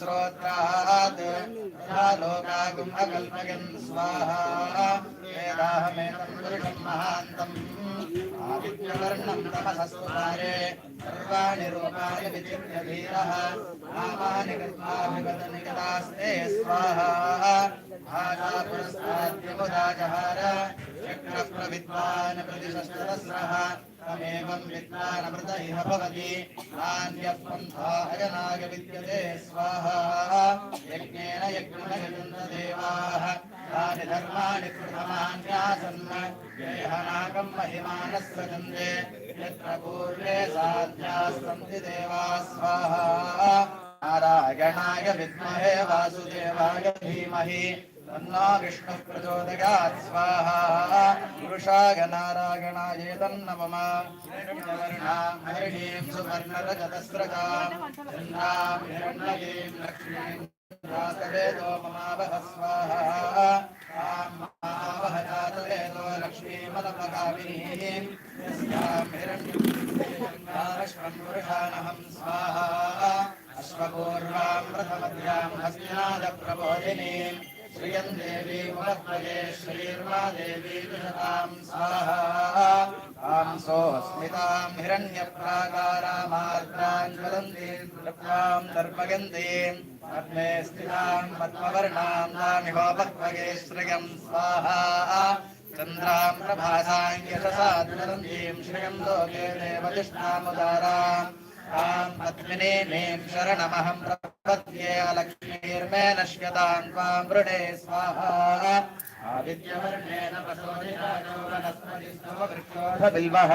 श्रोत्रात् लोकागुम् अकल्पयन् स्वाहा वेदाहमेतं पुरुषं महान्तम् आदित्यवर्णं तमसस्तुतारे सर्वाणि रूपाणि विचित्य धीरः नामानि कर्माभिवदनिकटास्ते स्वाहा भाषापुरस्ताद्यमुदा जहार चक्रप्रविद्वान् प्रतिशस्त्रस्रः तमेवं विद्वानमृत इह भवति नान्यः पन्था अजनाय विद्यते स्वाहा यज्ञेन यज्ञमयजन्त देवाः तानि धर्माणि प्रथमान्यासन् येहनाकं महिमानः सृजन्ते यत्र पूर्वे साध्यास्सन्ति देवाः स्वाहा नारायणाय विद्महे वासुदेवाय धीमहि तन्नो विष्णुः प्रचोदयात् स्वाहा पुरुषाय नारायणायेतन्नमः हिरण्यवर्णां हरिणीं सुवर्णरजतस्रजां चन्द्रां हिरण्मयीं लक्ष्मीं जातवेदो ममावह स्वाहा मावह जातवेदो लक्ष्मीमनपगामिनीं यस्यां हिरण्यं पुरुषानहं स्वाहा अश्वपूर्वां प्रथमद्यां हस्तिनादप्रबोधिनीं श्रियं देवी मुहत्वये श्रीर्मा देवी विशतां स्वाहा आंसोऽस्मितां हिरण्यप्राकारामार्द्रां ज्वलन्तीं दृप्तां दर्पयन्तीं पद्मे स्थितां पद्मवर्णां तामिहोपक्वये श्रियं स्वाहा चन्द्रां प्रभासां यशसा ज्वलन्तीं श्रियं लोके देवतिष्ठामुदाराम् तां पद्मिनीं शरणमहं प्रपद्ये लक्ष्मीर्मे नश्यतां त्वां वृणे स्वाहा आदित्यवर्णेन प्रचोदितो वनस्पतिस्तववृक्षोऽधबिल्वः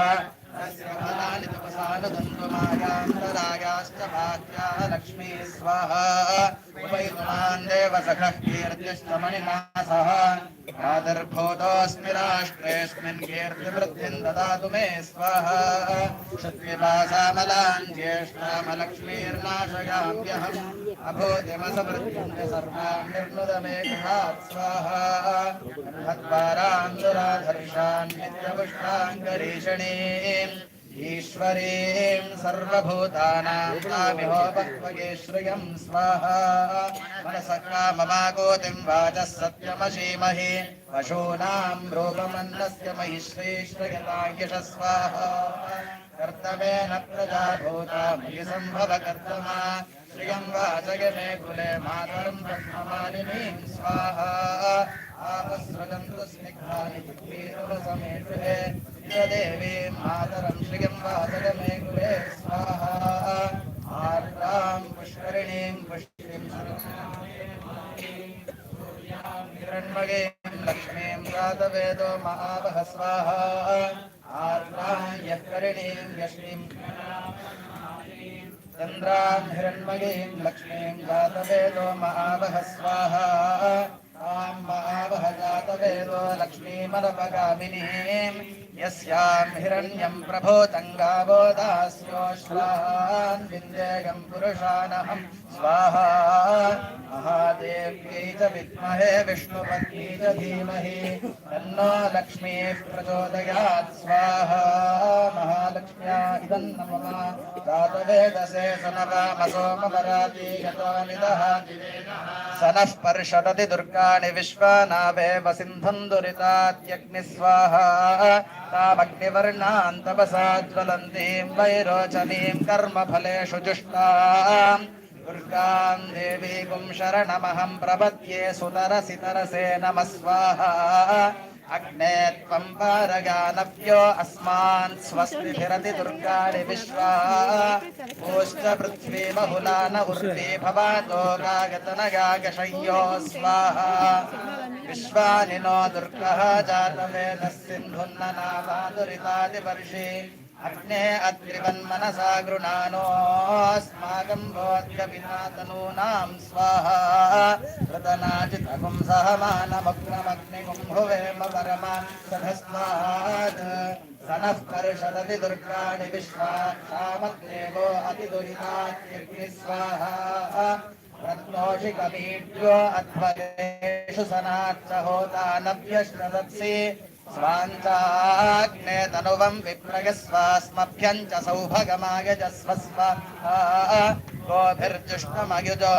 तस्य फलानि तपसानुदन्तुमायान्तरायाश्च भाग्याः लक्ष्मी स्वाहा उपैतुमान् देवसखः कीर्तिश्च मणिनासः प्रादुर्भूतोऽस्मि राष्ट्रेऽस्मिन् कीर्तिवृद्धिं ददातु मे स्वाहा शत्विपासामलान् ज्येष्ठामलक्ष्मीर्नाशयाम्यहम् अभूतिमसमृद्धिं च सर्वां निर्नुद मे गृहात् स्वाहा हत्वारां दुराधर्षान् नित्यपुष्टां गरीषणीम् ईश्वरीं सर्वभूतानां तामिहोपक्वये श्रियं स्वाहा मनसः काममाकोतिं वाचः सत्यमशीमहि पशूनां रूपमन्नस्य महि श्रीश्रयतां यशः स्वाहा कर्तमेन प्रजा भूता मयि सम्भव कर्तमा श्रियं वाचय मे कुले मातरं ब्रह्ममालिनीं स्वाहा आपस्रजन्तु स्निग्धानि पुत्रीरुरसमेषुहे देवीं मातरं श्रियं वाचय मे कुले स्वाहा आर्द्रां पुष्करिणीं पुष्टिं हिरण्मयीं लक्ष्मीं जातवेदो महावह स्वाहा आर्द्रां यःकरिणीं यश्मीं चन्द्रां हिरण्मयीं लक्ष्मीं जातवेदो महावह स्वाहा तां महावह जातवेदो लक्ष्मीमनपगामिनीं यस्यां हिरण्यं प्रभूतं गावो दास्योश्वान् विन्देयं पुरुषानहं स्वाहा महादेव्यै च विद्महे विष्णुपत्न्यै च धीमहि तन्नो लक्ष्मीः प्रचोदयात् स्वाहा महालक्ष्म्या इदं नमः जातवेदसे सनवामसोमवराति यतोनिदः सनः पर्षदति दुर्गाणि विश्वानावेव सिन्धुं दुरितात्यग्निः स्वाहा तामग्निवर्णां तपसा ज्वलन्तीं वैरोचनीं कर्मफलेषु जुष्टाम् दुर्गां देवीं शरणमहं प्रपद्ये सुतरसितरसे नमः स्वाहा अग्ने त्वं पारगानव्यो अस्मान् स्वस्तिभिरति दुर्गाणि विश्वा ओश्च पृथ्वी बहुला न उर्वी भवातो गागतनगागशय्यो स्वाहा विश्वानि नो दुर्गः जातवेदः सिन्धुन्ननामादुरितादिवर्षि अग्ने अद्रिवन्मनसा गृणानोऽस्माकं बोध्यविनातनूनां स्वाहा ऋतनाजितगुं सहमानमग्नमग्निगुं भुवेम परमा सधस्मात् सनः पर्षदति दुर्गाणि विश्वा कामग्नेवो अतिदुरितात्यग्नि स्वाहा रत्नोषिकमीड्यो अध्वरेषु सनाच्च होता नभ्यश्रदत्सि स्वाञ्चाग्ने तनुवं विप्रयस्वास्मभ्यं च सौभगमायजस्व स्वाहा गोभिर्जुष्टमयुजो